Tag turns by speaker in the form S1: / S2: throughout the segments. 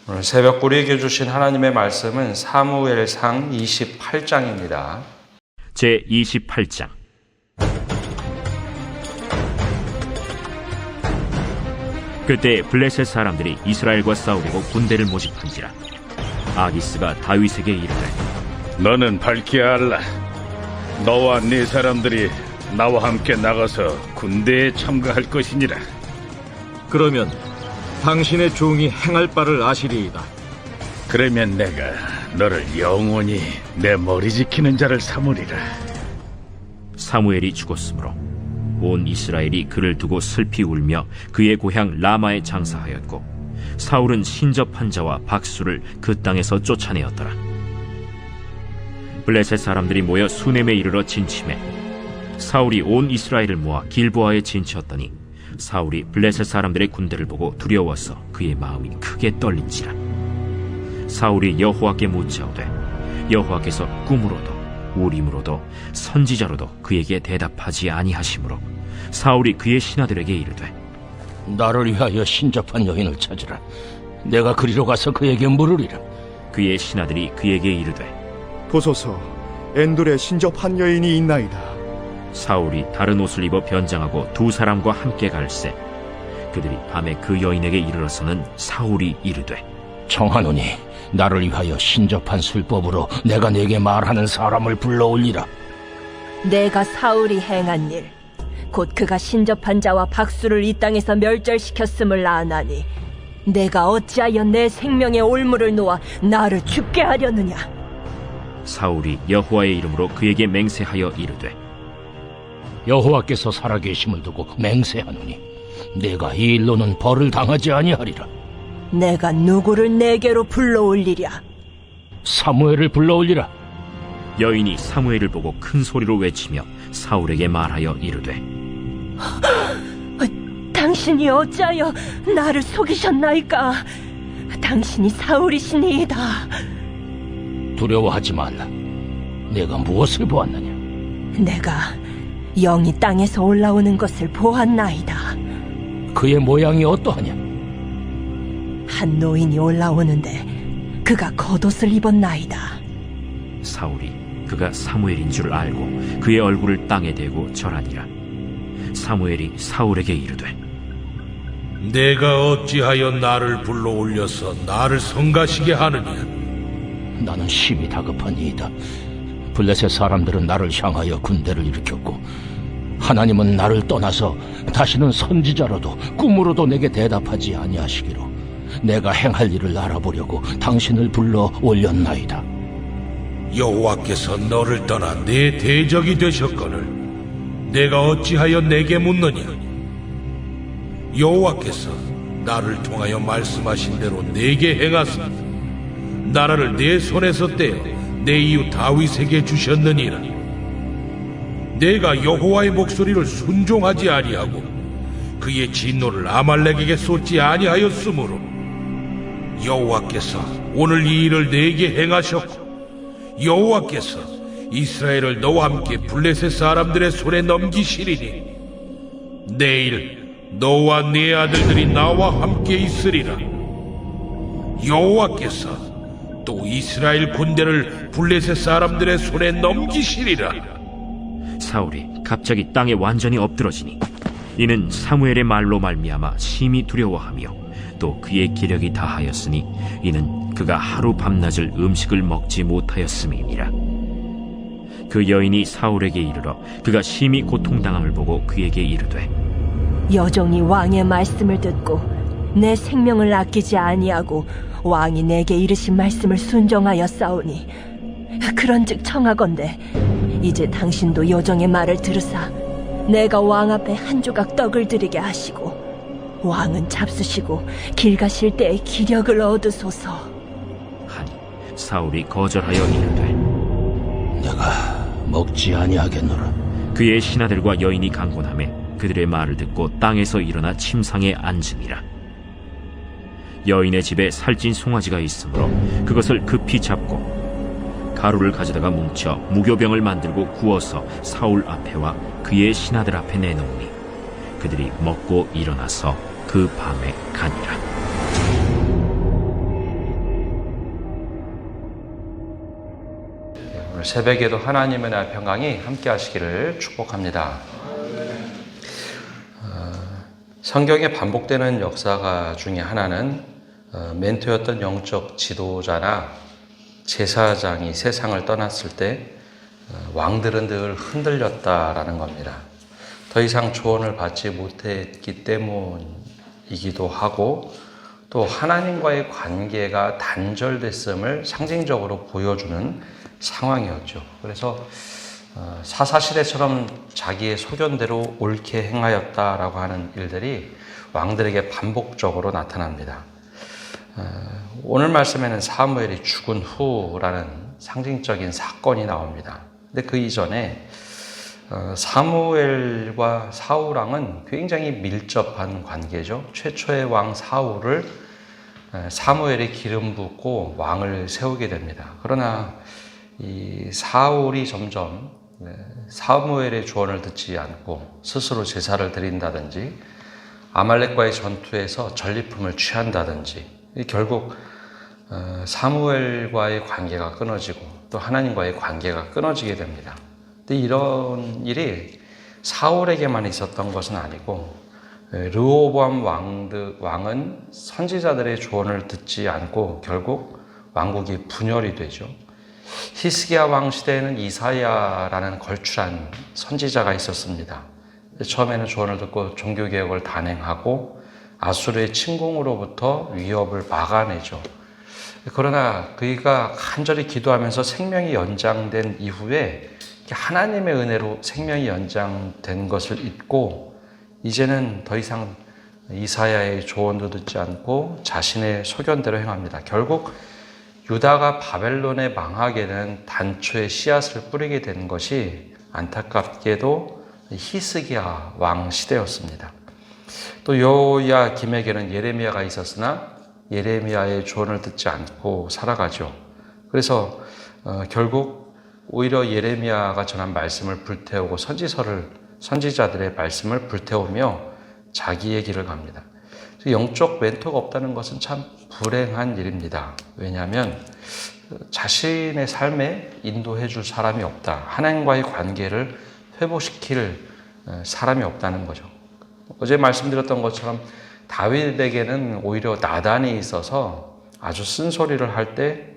S1: 오늘 새벽 우리에게 주신 하나님의 말씀은 사무엘상 28장입니다.
S2: 제 28장. 그때 블레셋 사람들이 이스라엘과 싸우려고 군대를 모집한지라. 아기스가 다윗에게 이르되,
S3: 너는 밝히 알라. 너와 네 사람들이 나와 함께 나가서 군대에 참가할 것이니라.
S4: 그러면 당신의 종이 행할 바를 아시리이다.
S3: 그러면 내가 너를 영원히 내 머리 지키는 자를 삼으리라.
S2: 사무엘이 죽었으므로 온 이스라엘이 그를 두고 슬피 울며 그의 고향 라마에 장사하였고, 사울은 신접한 자와 박수를 그 땅에서 쫓아내었더라. 블레셋 사람들이 모여 수넴에 이르러 진침해 사울이 온 이스라엘을 모아 길보아에 진치었더니, 사울이 블레셋 사람들의 군대를 보고 두려워서 그의 마음이 크게 떨린지라. 사울이 여호와께 묻자오되, 여호와께서 꿈으로도 우림으로도 선지자로도 그에게 대답하지 아니하시므로 사울이 그의 신하들에게 이르되,
S5: 나를 위하여 신접한 여인을 찾으라. 내가 그리로 가서 그에게 물으리라.
S2: 그의 신하들이 그에게 이르되,
S6: 보소서, 엔돌에 신접한 여인이 있나이다.
S2: 사울이 다른 옷을 입어 변장하고 두 사람과 함께 갈새 그들이 밤에 그 여인에게 이르러서는 사울이 이르되,
S5: 청하노니 나를 위하여 신접한 술법으로 내가 내게 말하는 사람을 불러올리라.
S7: 내가 사울이 행한 일, 곧 그가 신접한 자와 박수를 이 땅에서 멸절시켰음을 아나니 내가 어찌하여 내 생명의 올무를 놓아 나를 죽게 하려느냐.
S2: 사울이 여호와의 이름으로 그에게 맹세하여 이르되,
S5: 여호와께서 살아계심을 두고 맹세하노니 내가 이 일로는 벌을 당하지 아니하리라.
S7: 내가 누구를 내게로 불러올리랴.
S5: 사무엘을 불러올리라.
S2: 여인이 사무엘을 보고 큰 소리로 외치며 사울에게 말하여 이르되,
S7: 당신이 어찌하여 나를 속이셨나이까. 당신이 사울이시니이다.
S5: 두려워하지 말라. 내가 무엇을 보았느냐?
S7: 내가 영이 땅에서 올라오는 것을 보았나이다.
S5: 그의 모양이 어떠하냐?
S7: 한 노인이 올라오는데 그가 겉옷을 입었나이다.
S2: 사울이 그가 사무엘인 줄 알고 그의 얼굴을 땅에 대고 절하니라. 사무엘이 사울에게 이르되,
S8: 내가 어찌하여 나를 불러올려서 나를 성가시게 하느냐?
S5: 나는 심히 다급하니이다. 블레셋 사람들은 나를 향하여 군대를 일으켰고, 하나님은 나를 떠나서 다시는 선지자로도 꿈으로도 내게 대답하지 아니하시기로 내가 행할 일을 알아보려고 당신을 불러 올렸나이다.
S8: 여호와께서 너를 떠나 내 대적이 되셨거늘 내가 어찌하여 내게 묻느냐? 여호와께서 나를 통하여 말씀하신 대로 내게 행하사 나라를 내 손에서 떼어 내 이웃 다윗에게 주셨느니라. 내가 여호와의 목소리를 순종하지 아니하고 그의 진노를 아말렉에게 쏟지 아니하였으므로 여호와께서 오늘 이 일을 내게 행하셨고, 여호와께서 이스라엘을 너와 함께 블레셋 사람들의 손에 넘기시리니 내일 너와 네 아들들이 나와 함께 있으리라. 여호와께서 또 이스라엘 군대를 블레셋 사람들의 손에 넘기시리라.
S2: 사울이 갑자기 땅에 완전히 엎드러지니 이는 사무엘의 말로 말미암아 심히 두려워하며 또 그의 기력이 다하였으니 이는 그가 하루 밤낮을 음식을 먹지 못하였음이니라. 그 여인이 사울에게 이르러 그가 심히 고통당함을 보고 그에게 이르되,
S7: 여종이 왕의 말씀을 듣고 내 생명을 아끼지 아니하고 왕이 내게 이르신 말씀을 순종하여 싸우니, 그런즉 청하건대 이제 당신도 여종의 말을 들으사 내가 왕 앞에 한 조각 떡을 드리게 하시고 왕은 잡수시고 길 가실 때에 기력을 얻으소서
S2: 하니 사울이 거절하여 이르되,
S5: 내가 먹지 아니하겠노라.
S2: 그의 신하들과 여인이 강권하매 그들의 말을 듣고 땅에서 일어나 침상에 앉으니라. 여인의 집에 살찐 송아지가 있으므로 그것을 급히 잡고 가루를 가져다가 뭉쳐 무교병을 만들고 구워서 사울 앞에와 그의 신하들 앞에 내놓으니 그들이 먹고 일어나서 그 밤에 가니라.
S1: 새벽에도 하나님의 나라의 평강이 함께 하시기를 축복합니다. 성경에 반복되는 역사가 중에 하나는 멘토였던 영적 지도자나 제사장이 세상을 떠났을 때 왕들은 늘 흔들렸다라는 겁니다. 더 이상 조언을 받지 못했기 때문이기도 하고 또 하나님과의 관계가 단절됐음을 상징적으로 보여주는 상황이었죠. 그래서 사사시대처럼 자기의 소견대로 옳게 행하였다라고 하는 일들이 왕들에게 반복적으로 나타납니다. 오늘 말씀에는 사무엘이 죽은 후라는 상징적인 사건이 나옵니다. 근데 그 이전에 사무엘과 사울왕은 굉장히 밀접한 관계죠. 최초의 왕 사울을 사무엘이 기름 붓고 왕을 세우게 됩니다. 그러나 이 사울이 점점 사무엘의 조언을 듣지 않고 스스로 제사를 드린다든지 아말렉과의 전투에서 전리품을 취한다든지 결국 사무엘과의 관계가 끊어지고 또 하나님과의 관계가 끊어지게 됩니다. 근데 이런 일이 사울에게만 있었던 것은 아니고 르호보암 왕은 선지자들의 조언을 듣지 않고 결국 왕국이 분열이 되죠. 히스기야 왕 시대에는 이사야라는 걸출한 선지자가 있었습니다. 처음에는 조언을 듣고 종교개혁을 단행하고 아수르의 침공으로부터 위협을 막아내죠. 그러나 그가 간절히 기도하면서 생명이 연장된 이후에 하나님의 은혜로 생명이 연장된 것을 잊고 이제는 더 이상 이사야의 조언도 듣지 않고 자신의 소견대로 행합니다. 결국 유다가 바벨론에 망하게 된 단초의 씨앗을 뿌리게 된 것이 안타깝게도 히스기야 왕 시대였습니다. 또 요야김에게는 예레미야가 있었으나 예레미야의 조언을 듣지 않고 살아가죠. 그래서 결국 오히려 예레미야가 전한 말씀을 불태우고 선지자들의 말씀을 불태우며 자기의 길을 갑니다. 영적 멘토가 없다는 것은 참 불행한 일입니다. 왜냐하면 자신의 삶에 인도해 줄 사람이 없다. 하나님과의 관계를 회복시킬 사람이 없다는 거죠. 어제 말씀드렸던 것처럼 다윗에게는 오히려 나단이 있어서 아주 쓴소리를 할 때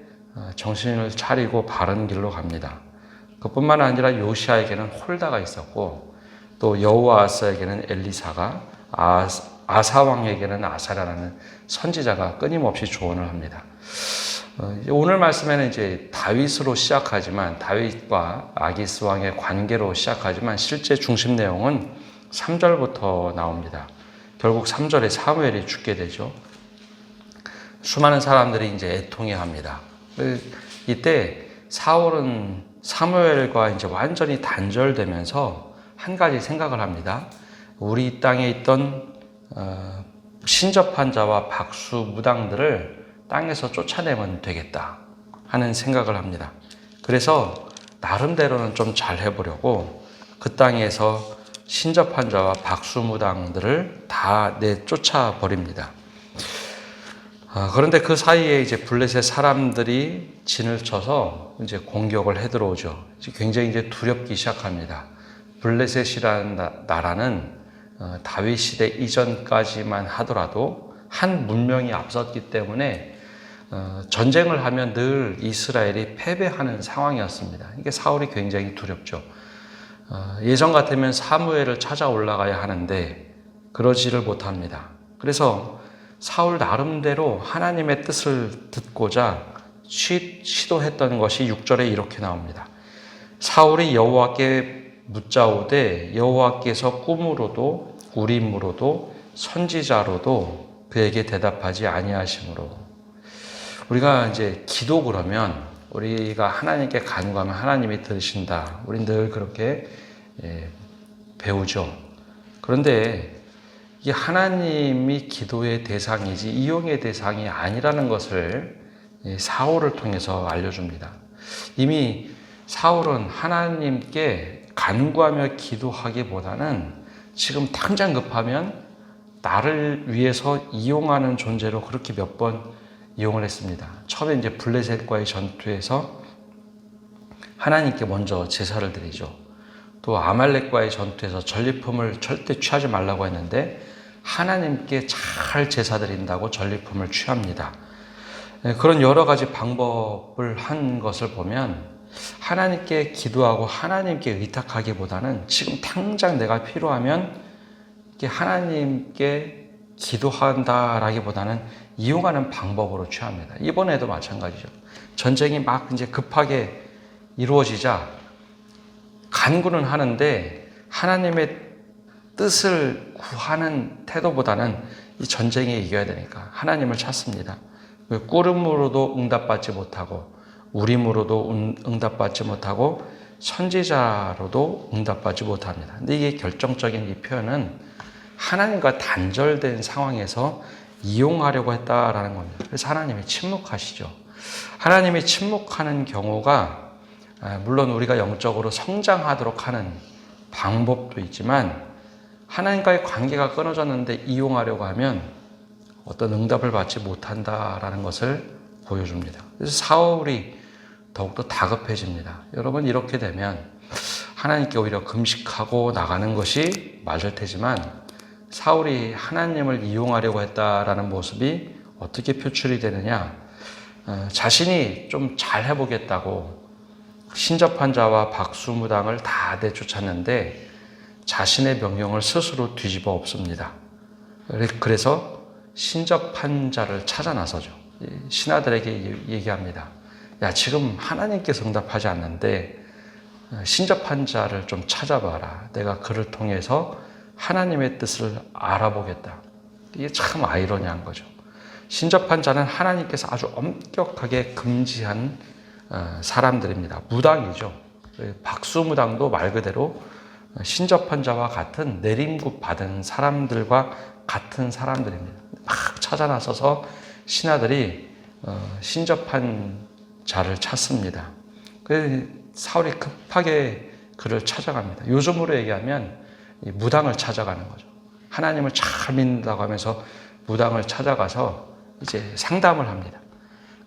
S1: 정신을 차리고 바른 길로 갑니다. 그뿐만 아니라 요시아에게는 홀다가 있었고 또 여호아스에게는 엘리사가 아사 왕에게는 아사랴라는 선지자가 끊임없이 조언을 합니다. 오늘 말씀에는 이제 다윗으로 시작하지만 다윗과 아기스 왕의 관계로 시작하지만 실제 중심 내용은 3절부터 나옵니다. 결국 3절에 사무엘이 죽게 되죠. 수많은 사람들이 이제 애통해합니다. 이때 사울은 사무엘과 이제 완전히 단절되면서 한 가지 생각을 합니다. 우리 땅에 있던 신접한 자와 박수 무당들을 땅에서 쫓아내면 되겠다 하는 생각을 합니다. 그래서 나름대로는 좀 잘 해보려고 그 땅에서 신접한 자와 박수 무당들을 다 내쫓아 버립니다. 그런데 그 사이에 이제 블레셋 사람들이 진을 쳐서 이제 공격을 해 들어오죠. 굉장히 이제 두렵기 시작합니다. 블레셋이라는 나라는 다윗 시대 이전까지만 하더라도 한 문명이 앞섰기 때문에 전쟁을 하면 늘 이스라엘이 패배하는 상황이었습니다. 이게 사울이 굉장히 두렵죠. 예전 같으면 사무엘을 찾아 올라가야 하는데 그러지를 못합니다. 그래서 사울 나름대로 하나님의 뜻을 듣고자 시도했던 것이 6절에 이렇게 나옵니다. 사울이 여호와께 묻자오되 여호와께서 꿈으로도 우림으로도 선지자로도 그에게 대답하지 아니하심으로. 우리가 이제 기도 그러면 우리가 하나님께 간구하면 하나님이 들으신다. 우린 늘 그렇게 배우죠. 그런데 이게 하나님이 기도의 대상이지 이용의 대상이 아니라는 것을 사울을 통해서 알려줍니다. 이미 사울은 하나님께 간구하며 기도하기보다는 지금 당장 급하면 나를 위해서 이용하는 존재로 그렇게 몇 번 이용을 했습니다. 처음에 이제 블레셋과의 전투에서 하나님께 먼저 제사를 드리죠. 또 아말렉과의 전투에서 전리품을 절대 취하지 말라고 했는데 하나님께 잘 제사 드린다고 전리품을 취합니다. 그런 여러 가지 방법을 한 것을 보면 하나님께 기도하고 하나님께 의탁하기보다는 지금 당장 내가 필요하면 하나님께 기도한다라기보다는 이용하는 방법으로 취합니다. 이번에도 마찬가지죠. 전쟁이 막 이제 급하게 이루어지자 간구는 하는데 하나님의 뜻을 구하는 태도보다는 이 전쟁에 이겨야 되니까 하나님을 찾습니다. 꾸름으로도 응답받지 못하고 우림으로도 응답받지 못하고 선지자로도 응답받지 못합니다. 근데 이게 결정적인 이 표현은 하나님과 단절된 상황에서 이용하려고 했다라는 겁니다. 그래서 하나님이 침묵하시죠. 하나님이 침묵하는 경우가 물론 우리가 영적으로 성장하도록 하는 방법도 있지만 하나님과의 관계가 끊어졌는데 이용하려고 하면 어떤 응답을 받지 못한다라는 것을 보여줍니다. 그래서 사울이 더욱더 다급해집니다. 여러분 이렇게 되면 하나님께 오히려 금식하고 나가는 것이 맞을 테지만 사울이 하나님을 이용하려고 했다라는 모습이 어떻게 표출이 되느냐, 자신이 좀 잘 해보겠다고 신접한 자와 박수무당을 다 내쫓았는데 자신의 명령을 스스로 뒤집어 엎습니다. 그래서 신접한 자를 찾아 나서죠. 신하들에게 얘기합니다. 야, 지금 하나님께서 응답하지 않는데 신접한 자를 좀 찾아봐라. 내가 그를 통해서 하나님의 뜻을 알아보겠다. 이게 참 아이러니한 거죠. 신접한 자는 하나님께서 아주 엄격하게 금지한 사람들입니다. 무당이죠. 박수무당도 말 그대로 신접한 자와 같은 내림굿 받은 사람들과 같은 사람들입니다. 막 찾아 나서서 신하들이 신접한 자를 찾습니다. 그래서 사울이 급하게 그를 찾아갑니다. 요즘으로 얘기하면 무당을 찾아가는 거죠. 하나님을 잘 믿는다고 하면서 무당을 찾아가서 이제 상담을 합니다.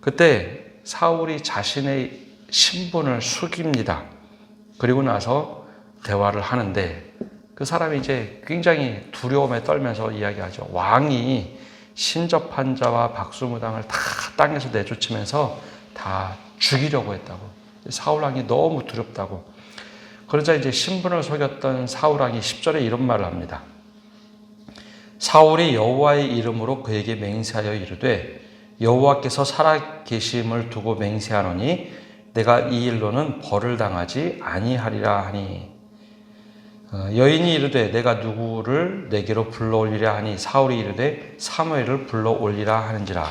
S1: 그때 사울이 자신의 신분을 숙입니다. 그리고 나서 대화를 하는데 그 사람이 이제 굉장히 두려움에 떨면서 이야기하죠. 왕이 신접한 자와 박수무당을 다 땅에서 내쫓으면서 다 죽이려고 했다고. 사울왕이 너무 두렵다고. 그러자 이제 신분을 속였던 사울왕이 10절에 이런 말을 합니다. 사울이 여호와의 이름으로 그에게 맹세하여 이르되 여호와께서 살아계심을 두고 맹세하노니 내가 이 일로는 벌을 당하지 아니하리라 하니 여인이 이르되 내가 누구를 내게로 불러올리라 하니 사울이 이르되 사무엘을 불러올리라 하는지라.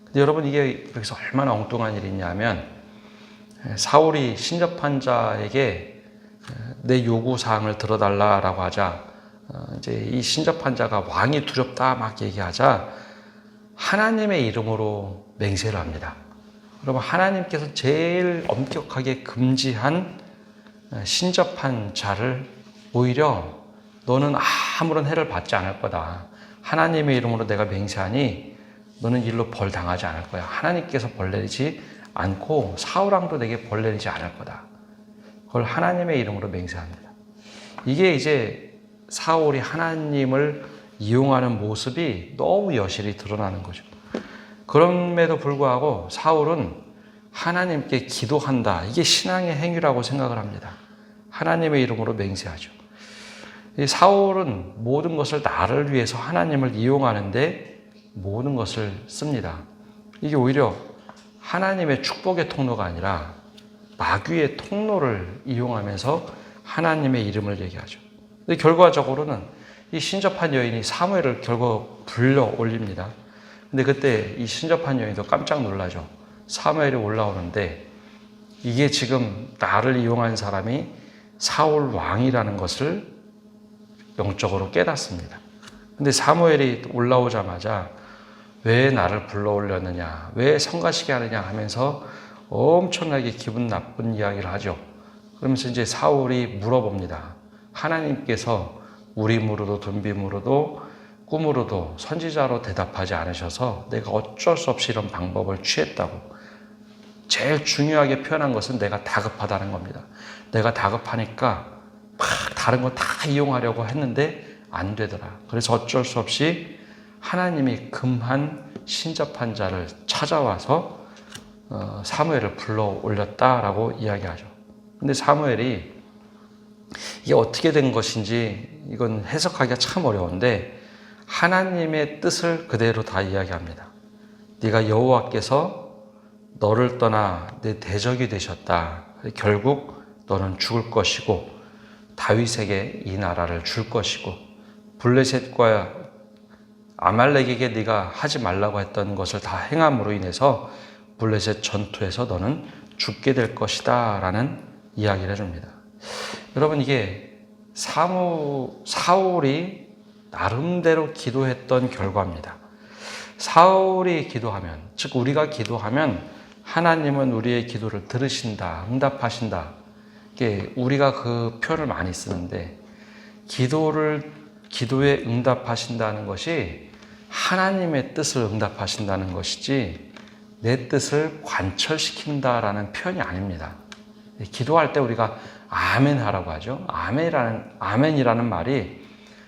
S1: 근데 여러분 이게 여기서 얼마나 엉뚱한 일이냐면 사울이 신접한 자에게 내 요구사항을 들어달라라고 하자 이제 이 신접한 자가 왕이 두렵다 막 얘기하자 하나님의 이름으로 맹세를 합니다. 여러분 하나님께서 제일 엄격하게 금지한 신접한 자를 오히려 너는 아무런 해를 받지 않을 거다. 하나님의 이름으로 내가 맹세하니 너는 일로 벌 당하지 않을 거야. 하나님께서 벌 내리지 않고 사울왕도 내게 벌 내리지 않을 거다. 그걸 하나님의 이름으로 맹세합니다. 이게 이제 사울이 하나님을 이용하는 모습이 너무 여실히 드러나는 거죠. 그럼에도 불구하고 사울은 하나님께 기도한다. 이게 신앙의 행위라고 생각을 합니다. 하나님의 이름으로 맹세하죠. 이 사울은 모든 것을 나를 위해서 하나님을 이용하는데 모든 것을 씁니다. 이게 오히려 하나님의 축복의 통로가 아니라 마귀의 통로를 이용하면서 하나님의 이름을 얘기하죠. 근데 결과적으로는 이 신접한 여인이 사무엘을 결국 불러 올립니다. 근데 그때 이 신접한 여인도 깜짝 놀라죠. 사무엘이 올라오는데 이게 지금 나를 이용한 사람이 사울 왕이라는 것을 영적으로 깨닫습니다. 근데 사무엘이 올라오자마자 왜 나를 불러 올렸느냐, 왜 성가시게 하느냐 하면서 엄청나게 기분 나쁜 이야기를 하죠. 그러면서 이제 사울이 물어봅니다. 하나님께서 우림으로도 덤빔으로도 꿈으로도 선지자로 대답하지 않으셔서 내가 어쩔 수 없이 이런 방법을 취했다고. 제일 중요하게 표현한 것은 내가 다급하다는 겁니다. 내가 다급하니까 막 다른 거 다 이용하려고 했는데 안 되더라. 그래서 어쩔 수 없이 하나님이 금한 신접한 자를 찾아와서 사무엘을 불러 올렸다라고 이야기하죠. 근데 사무엘이 이게 어떻게 된 것인지 이건 해석하기가 참 어려운데 하나님의 뜻을 그대로 다 이야기합니다. 네가 여호와께서 너를 떠나 내 대적이 되셨다. 결국 너는 죽을 것이고 다윗에게 이 나라를 줄 것이고 블레셋과 아말렉에게 네가 하지 말라고 했던 것을 다 행함으로 인해서 블레셋 전투에서 너는 죽게 될 것이다 라는 이야기를 해줍니다. 여러분, 이게 사울이 나름대로 기도했던 결과입니다. 사울이 기도하면, 즉 우리가 기도하면 하나님은 우리의 기도를 들으신다, 응답하신다. 이게 우리가 그 표현을 많이 쓰는데 기도에 응답하신다는 것이 하나님의 뜻을 응답하신다는 것이지 내 뜻을 관철시킨다라는 표현이 아닙니다. 기도할 때 우리가 아멘 하라고 하죠. 아멘이라는 말이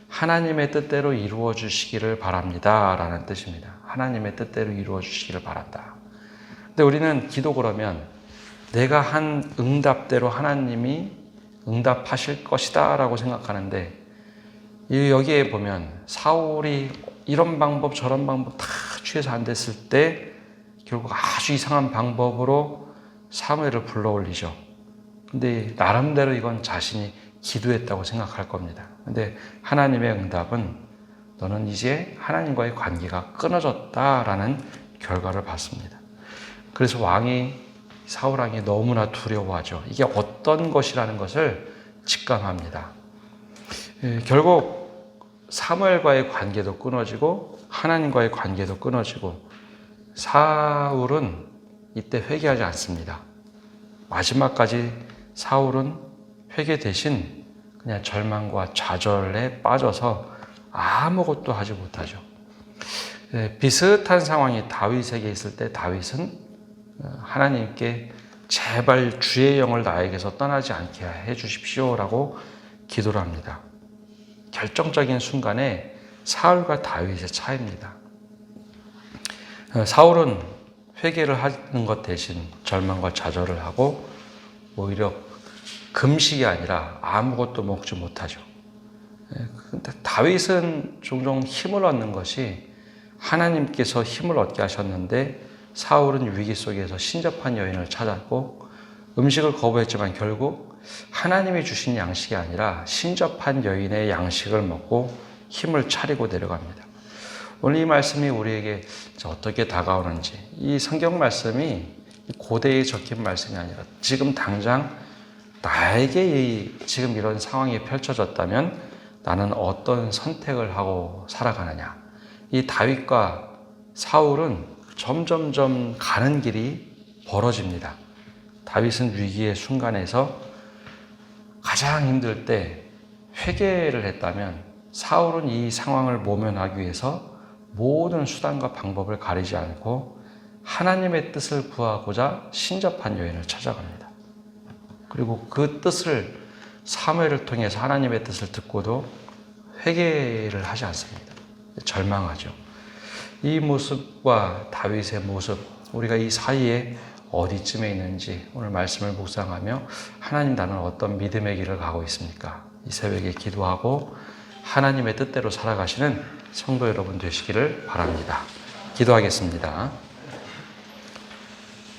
S1: 하나님의 뜻대로 이루어 주시기를 바랍니다 라는 뜻입니다. 하나님의 뜻대로 이루어 주시기를 바란다. 근데 우리는 기도 그러면 내가 한 응답대로 하나님이 응답하실 것이다 라고 생각하는데 여기에 보면 사울이 이런 방법 저런 방법 다 취해서 안 됐을 때 결국 아주 이상한 방법으로 사무엘을 불러올리죠. 근데 나름대로 이건 자신이 기도했다고 생각할 겁니다. 근데 하나님의 응답은 너는 이제 하나님과의 관계가 끊어졌다라는 결과를 받습니다. 그래서 사울 왕이 너무나 두려워하죠. 이게 어떤 것이라는 것을 직감합니다. 결국 사무엘과의 관계도 끊어지고 하나님과의 관계도 끊어지고 사울은 이때 회개하지 않습니다. 마지막까지 사울은 회개 대신 그냥 절망과 좌절에 빠져서 아무것도 하지 못하죠. 비슷한 상황이 다윗에게 있을 때 다윗은 하나님께 제발 주의 영을 나에게서 떠나지 않게 해 주십시오라고 기도를 합니다. 결정적인 순간에 사울과 다윗의 차이입니다. 사울은 회개를 하는 것 대신 절망과 좌절을 하고 오히려 금식이 아니라 아무것도 먹지 못하죠. 근데 다윗은 종종 힘을 얻는 것이 하나님께서 힘을 얻게 하셨는데 사울은 위기 속에서 신접한 여인을 찾았고 음식을 거부했지만 결국 하나님이 주신 양식이 아니라 신접한 여인의 양식을 먹고 힘을 차리고 내려갑니다. 오늘 이 말씀이 우리에게 어떻게 다가오는지, 이 성경 말씀이 고대에 적힌 말씀이 아니라 지금 당장 나에게 지금 이런 상황이 펼쳐졌다면 나는 어떤 선택을 하고 살아가느냐. 이 다윗과 사울은 점점점 가는 길이 벌어집니다. 다윗은 위기의 순간에서 가장 힘들 때 회개를 했다면 사울은 이 상황을 모면하기 위해서 모든 수단과 방법을 가리지 않고 하나님의 뜻을 구하고자 신접한 여인을 찾아갑니다. 그리고 그 뜻을 사무엘을 통해서 하나님의 뜻을 듣고도 회개를 하지 않습니다. 절망하죠. 이 모습과 다윗의 모습, 우리가 이 사이에 어디쯤에 있는지 오늘 말씀을 묵상하며 하나님 나는 어떤 믿음의 길을 가고 있습니까? 이 새벽에 기도하고 하나님의 뜻대로 살아가시는 성도 여러분 되시기를 바랍니다. 기도하겠습니다.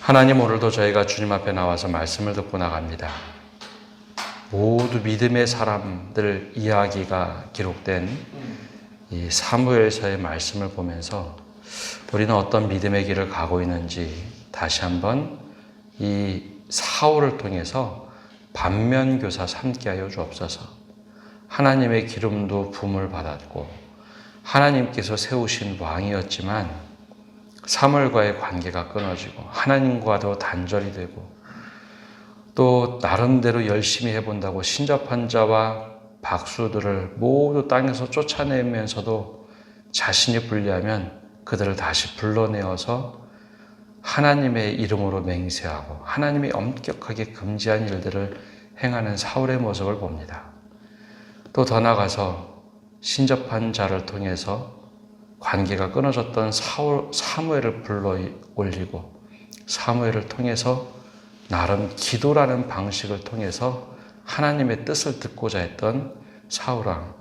S1: 하나님, 오늘도 저희가 주님 앞에 나와서 말씀을 듣고 나갑니다. 모두 믿음의 사람들 이야기가 기록된 이 사무엘서의 말씀을 보면서 우리는 어떤 믿음의 길을 가고 있는지 다시 한번 이 사울을 통해서 반면교사 삼게 하여 주옵소서. 하나님의 기름도 부음을 받았고 하나님께서 세우신 왕이었지만 사무엘과의 관계가 끊어지고 하나님과도 단절이 되고 또 나름대로 열심히 해본다고 신접한 자와 박수들을 모두 땅에서 쫓아내면서도 자신이 불리하면 그들을 다시 불러내어서 하나님의 이름으로 맹세하고 하나님이 엄격하게 금지한 일들을 행하는 사울의 모습을 봅니다. 또 더 나아가서 신접한 자를 통해서 관계가 끊어졌던 사무엘을 불러 올리고 사무엘을 통해서 나름 기도라는 방식을 통해서 하나님의 뜻을 듣고자 했던 사울왕.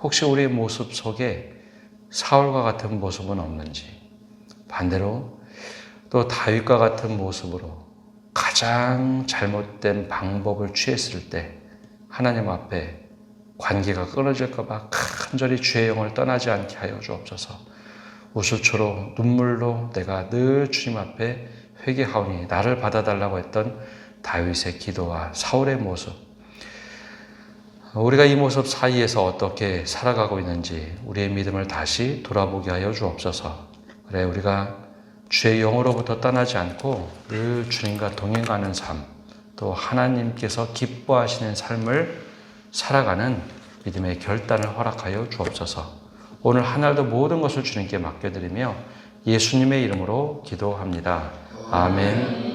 S1: 혹시 우리의 모습 속에 사울과 같은 모습은 없는지, 반대로 또 다윗과 같은 모습으로 가장 잘못된 방법을 취했을 때 하나님 앞에 관계가 끊어질까 봐 간절히 주의 영을 떠나지 않게 하여 주옵소서. 우수초로 눈물로 내가 늘 주님 앞에 회개하오니 나를 받아달라고 했던 다윗의 기도와 사울의 모습, 우리가 이 모습 사이에서 어떻게 살아가고 있는지 우리의 믿음을 다시 돌아보게 하여 주옵소서. 그래, 우리가 주의 영으로부터 떠나지 않고 늘 주님과 동행하는 삶, 또 하나님께서 기뻐하시는 삶을 살아가는 믿음의 결단을 허락하여 주옵소서. 오늘 하늘도 모든 것을 주님께 맡겨드리며 예수님의 이름으로 기도합니다. 아멘.